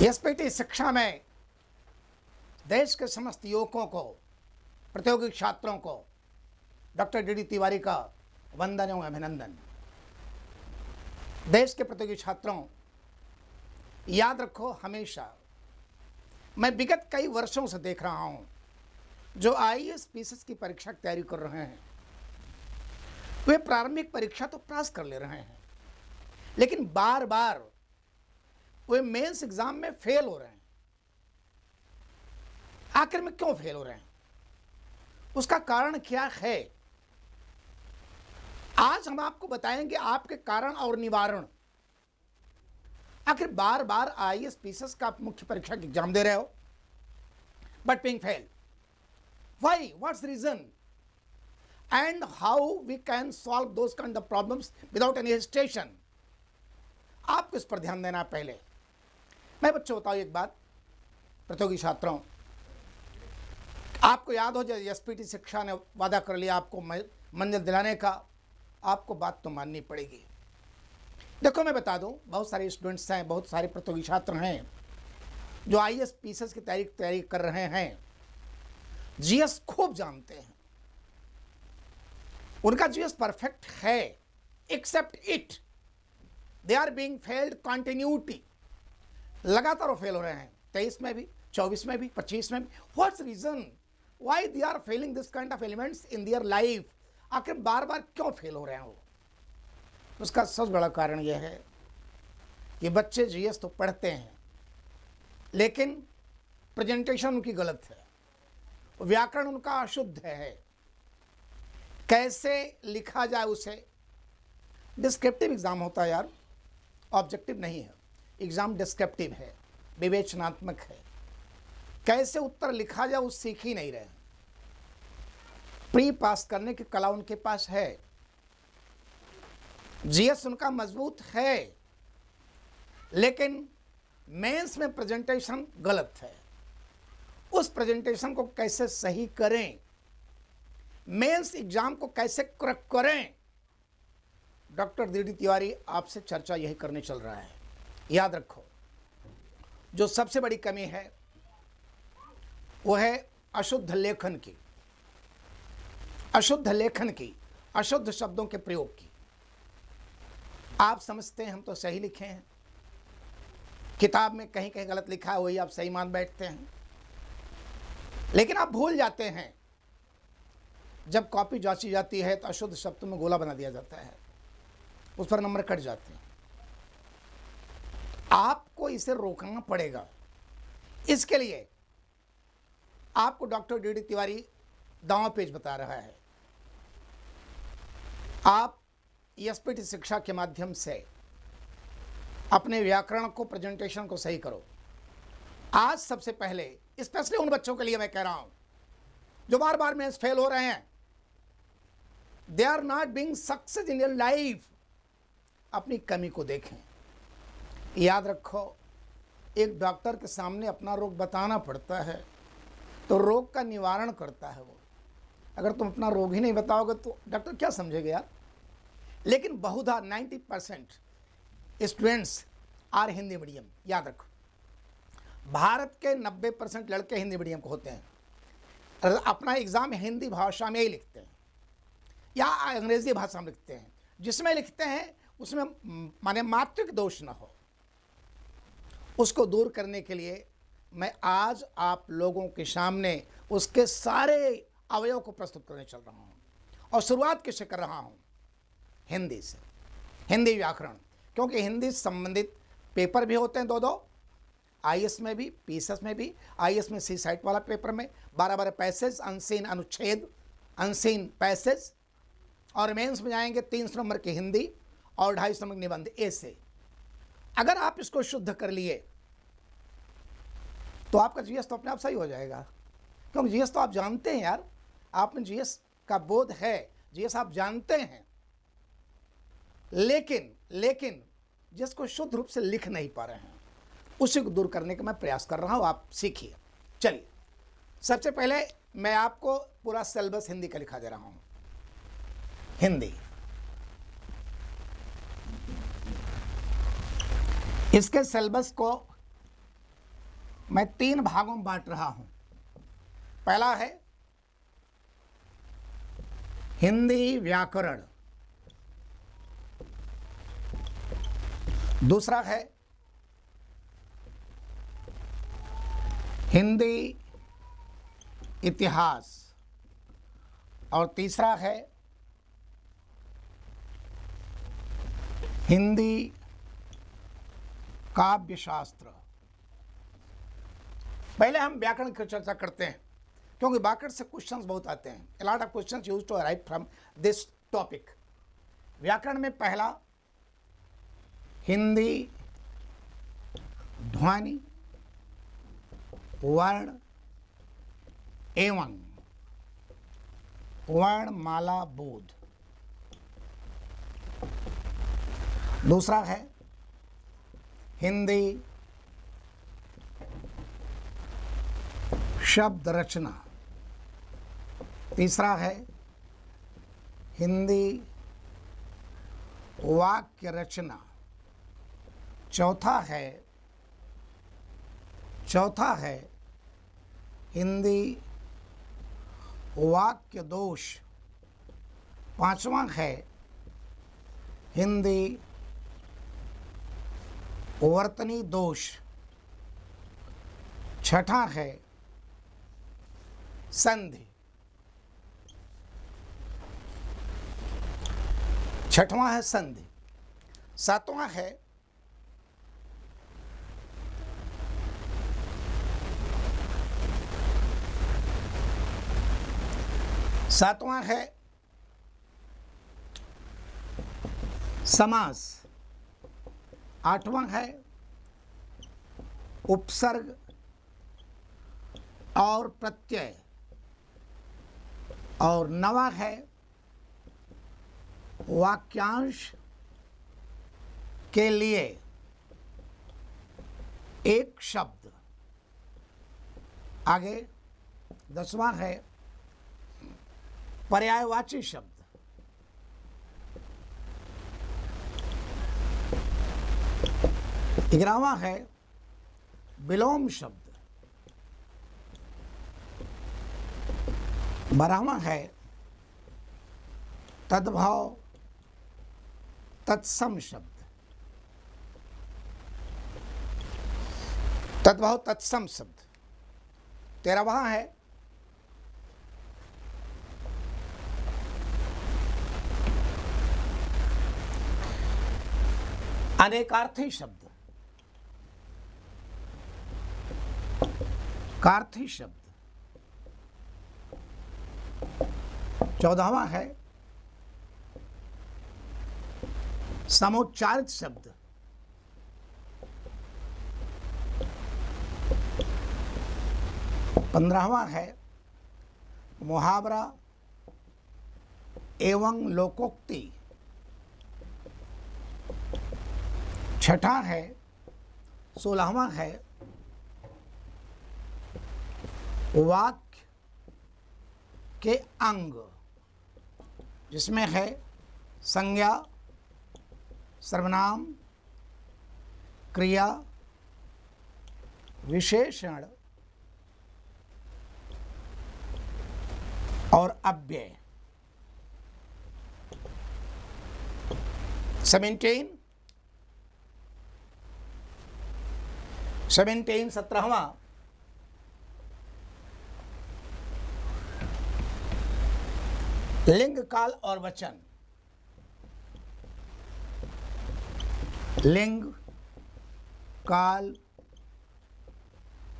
SPT शिक्षा में देश के समस्त युवकों को, प्रतियोगी छात्रों को डॉक्टर डी तिवारी का वंदन एवं अभिनंदन। देश के प्रतियोगी छात्रों, याद रखो, हमेशा मैं विगत कई वर्षों से देख रहा हूं, जो आईएएस पीसीएस की परीक्षा की तैयारी कर रहे हैं वे प्रारंभिक परीक्षा तो पास कर ले रहे हैं, लेकिन बार बार वे मेंस एग्जाम में फेल हो रहे हैं। आखिर में क्यों फेल हो रहे हैं, उसका कारण क्या है, आज हम आपको बताएंगे। आपके कारण और निवारण। आखिर बार बार आईएएस पीसीएस का मुख्य परीक्षा की एग्जाम दे रहे हो but being fail, why, what's reason and how we can solve those kind of problems without any hesitation. आपको इस पर ध्यान देना। पहले मैं बच्चों बताऊं एक बात, प्रतियोगी छात्रों, आपको याद हो जब एसपीटी शिक्षा ने वादा कर लिया आपको मंजिल दिलाने का, आपको बात तो माननी पड़ेगी। देखो मैं बता दूं, बहुत सारे स्टूडेंट्स हैं, बहुत सारे प्रतियोगी छात्र हैं जो आईएएस पीसीएस की तैयारी कर रहे हैं, जीएस खूब जानते हैं, उनका जीएस परफेक्ट है, except it they are being failed continuity. लगातार वो फेल हो रहे हैं, 23 में भी, 24 में भी, 25 में भी। What's reason why they are failing this kind of elements in their life. आखिर बार बार क्यों फेल हो रहे हैं वो? उसका सबसे बड़ा कारण यह है कि बच्चे जीएस तो पढ़ते हैं, लेकिन प्रेजेंटेशन उनकी गलत है, व्याकरण उनका अशुद्ध है, कैसे लिखा जाए उसे। डिस्क्रिप्टिव एग्जाम होता है यार, ऑब्जेक्टिव नहीं है एग्जाम, डिस्क्रिप्टिव है, विवेचनात्मक है। कैसे उत्तर लिखा जाए वो सीख ही नहीं रहे। प्री पास करने की कला उनके पास है, जीएस उनका मजबूत है, लेकिन मेंस में प्रेजेंटेशन गलत है। उस प्रेजेंटेशन को कैसे सही करें, मेंस एग्जाम को कैसे क्रैक करें, डॉक्टर डी तिवारी आपसे चर्चा यही करने चल रहा है। याद रखो, जो सबसे बड़ी कमी है वो है अशुद्ध लेखन की, अशुद्ध लेखन की, अशुद्ध शब्दों के प्रयोग की। आप समझते हैं हम तो सही लिखे हैं, किताब में कहीं कहीं गलत लिखा है वही आप सही मान बैठते हैं, लेकिन आप भूल जाते हैं जब कॉपी जांची जाती है तो अशुद्ध शब्दों में गोला बना दिया जाता है, उस पर नंबर कट जाते हैं। आपको इसे रोकना पड़ेगा। इसके लिए आपको डॉक्टर डी तिवारी दांव पेज बता रहा है। आप एसपीटी शिक्षा के माध्यम से अपने व्याकरण को, प्रेजेंटेशन को सही करो। आज सबसे पहले स्पेशली उन बच्चों के लिए मैं कह रहा हूं जो बार बार में फेल हो रहे हैं, they are not being success in your life. अपनी कमी को देखें। याद रखो, एक डॉक्टर के सामने अपना रोग बताना पड़ता है तो रोग का निवारण करता है वो। अगर तुम अपना रोग ही नहीं बताओगे तो डॉक्टर क्या समझेगा यार। लेकिन बहुधा 90% स्टूडेंट्स आर हिंदी मीडियम। याद रखो, भारत के 90% लड़के हिंदी मीडियम को होते हैं, अपना एग्जाम हिंदी भाषा में ही लिखते हैं या अंग्रेजी भाषा में लिखते हैं। जिसमें लिखते हैं उसमें माने मात्रिक दोष न हो, उसको दूर करने के लिए मैं आज आप लोगों के सामने उसके सारे अवयव को प्रस्तुत करने चल रहा हूं। और शुरुआत किससे कर रहा हूं? हिंदी से, हिंदी व्याकरण। क्योंकि हिंदी संबंधित पेपर भी होते हैं दो, आईएएस में भी, पीसीएस में भी। आईएएस में सी साइट वाला पेपर में 12 पैसेज, अनसीन अनुच्छेद, अनसीन पैसेज, और मेंस में जाएंगे 300 नंबर की हिंदी और 250 नंबर निबंध ऐसे। अगर आप इसको शुद्ध कर लिए तो आपका जीएस तो अपने आप सही हो जाएगा। क्योंकि जीएस तो आप जानते हैं यार, आप में जीएस का बोध है, जीएस आप जानते हैं, लेकिन जिसको शुद्ध रूप से लिख नहीं पा रहे हैं, उसी को दूर करने का मैं प्रयास कर रहा हूं। आप सीखिए। चलिए, सबसे पहले मैं आपको पूरा सिलेबस हिंदी का लिखा दे रहा हूं। हिंदी, इसके सिलेबस को मैं 3 भागों में बांट रहा हूं। पहला है हिंदी व्याकरण, दूसरा है हिंदी इतिहास और तीसरा है हिंदी काव्यशास्त्र। पहले हम व्याकरण की चर्चा करते हैं, क्योंकि व्याकरण से क्वेश्चंस बहुत आते हैं। A lot of questions used to arrive from this topic। व्याकरण में पहला हिंदी ध्वनि, वर्ण एवं वर्णमाला बोध। दूसरा है हिंदी शब्द रचना। तीसरा है हिंदी वाक्य रचना। चौथा है हिंदी वाक्य दोष। पांचवा है हिंदी वर्तनी दोष। छठा है संधि। छठवां है संधि। सातवां है समास। आठवां है उपसर्ग और प्रत्यय और नवा है वाक्यांश के लिए एक शब्द। आगे 10वां है पर्यायवाची शब्द। 11वां है विलोम शब्द। 12वां है तद्भव तत्सम शब्द। तद्भव तत्सम शब्द। 13वां है अनेकार्थी शब्द। कार्थी शब्द। 14वां है समुच्चारित शब्द। 15वां है मुहावरा एवं लोकोक्ति। 6वां है 16वां है वाक्य के अंग, जिसमें है संज्ञा, सर्वनाम, क्रिया, विशेषण और अव्यय। 17वां लिंग, काल और वचन। लिंग, काल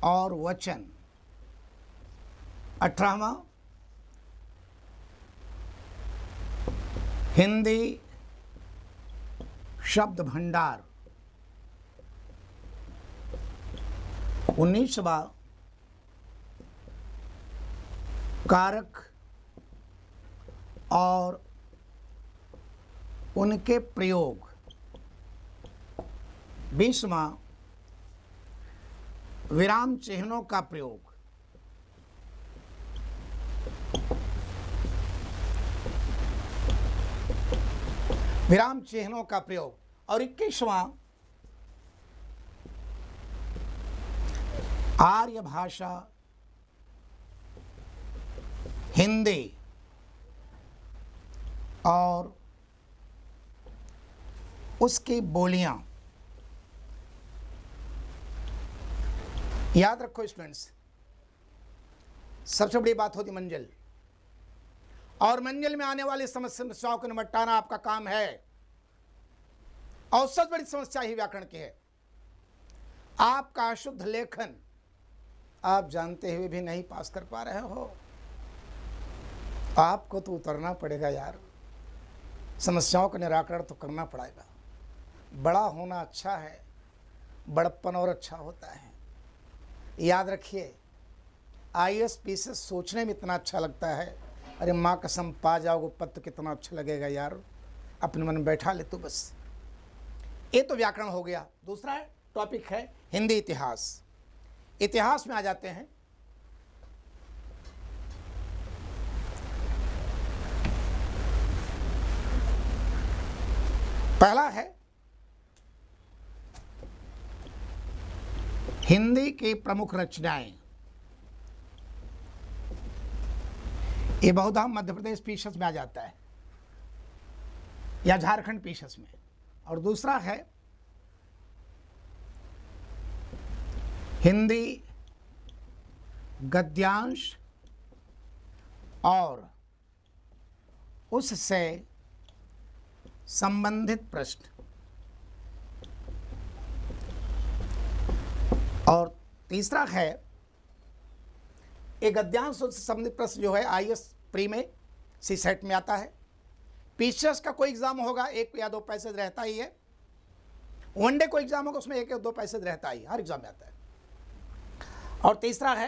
और वचन। 18वां हिंदी शब्द भंडार। 19वां कारक और उनके प्रयोग। 20वां विराम चिन्हों का प्रयोग। विराम चिन्हों का प्रयोग और 21वां आर्य भाषा, हिंदी और उसकी बोलियां। याद रखो स्टूडेंट्स, सबसे बड़ी बात होती मंजिल, और मंजिल में आने वाली समस्याओं को निपटाना आपका काम है। और सबसे बड़ी समस्या ही व्याकरण की है। आपका अशुद्ध लेखन आप जानते हुए भी नहीं पास कर पा रहे हो, आपको तो उतरना पड़ेगा यार, समस्याओं का निराकरण तो करना पड़ेगा। बड़ा होना अच्छा है, बड़प्पन और अच्छा होता है। याद रखिए, आईएएस पीसीएस सोचने में इतना अच्छा लगता है, अरे माँ कसम पा जाओगे पद तो कितना अच्छा लगेगा यार, अपने मन में बैठा ले तू बस। ये तो व्याकरण हो गया। दूसरा टॉपिक है हिंदी इतिहास। इतिहास में आ जाते हैं। पहला है हिंदी की प्रमुख रचनाएं। ये बहुधा मध्य प्रदेश पीसीएस में आ जाता है या झारखंड पीसीएस में। और दूसरा है हिंदी गद्यांश और उससे संबंधित प्रश्न। और तीसरा है एक गद्यांश से संबंधित प्रश्न जो है आईएएस प्री में सी सेट में आता है। पीसीएस का कोई एग्जाम होगा 1 या 2 पैसेज रहता ही है। वनडे कोई एग्जाम होगा उसमें 1 या 2 पैसेज रहता ही, हर एग्जाम में आता है। और तीसरा है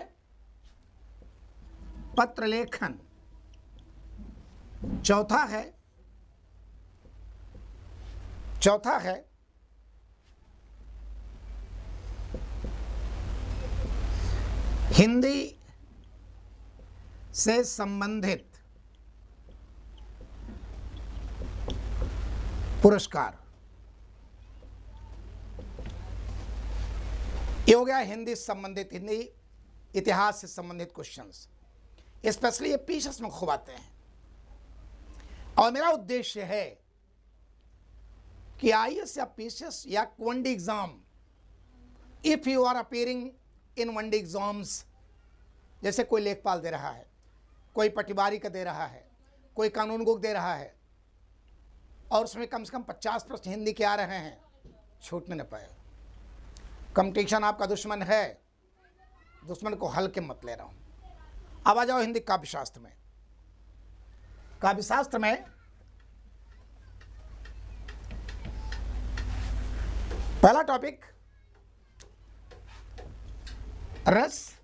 पत्र लेखन। चौथा है हिंदी से संबंधित पुरस्कार। ये हो गया हिंदी इतिहास से संबंधित क्वेश्चंस। स्पेशली ये पीसीएस में खूब आते हैं। और मेरा उद्देश्य है कि आईएएस या पीसीएस या one day exam, if you are appearing in one day exams, जैसे कोई लेखपाल दे रहा है, कोई पटवारी का दे रहा है, कोई कानून गोक दे रहा है, और उसमें कम से कम 50 प्रश्न हिंदी के आ रहे हैं, छूटने न पाए। कंपटीशन आपका दुश्मन है, दुश्मन को हल्के मत ले रहा हूं। अब आ जाओ हिंदी काव्यशास्त्र में। काव्यशास्त्र में पहला टॉपिक रस